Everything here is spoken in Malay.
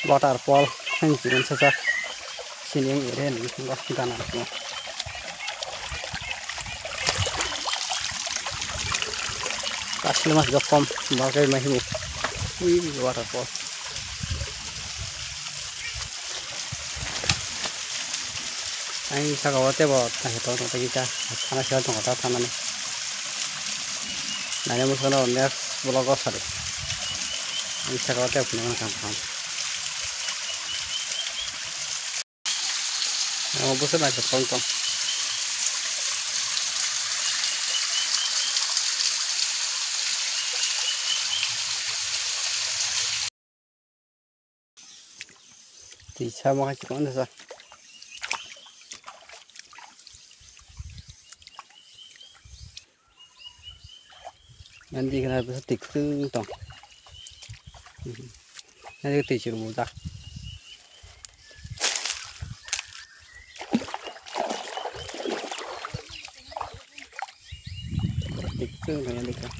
waterfall yang jiran saja sini yang area ini enggak kita nanti kasih mas gakom bagai mahimu waterfall ini sakawate buat itu untuk kita karena siapa tuh nggak tahu nih nanya musuhnya next vlog sorry ini sakawate punya kan mau bosan aja tonton thì sao mà chỉ có được rồi nanti kena bisa tiksu tong nanti tiksu muda tiksu nanti kan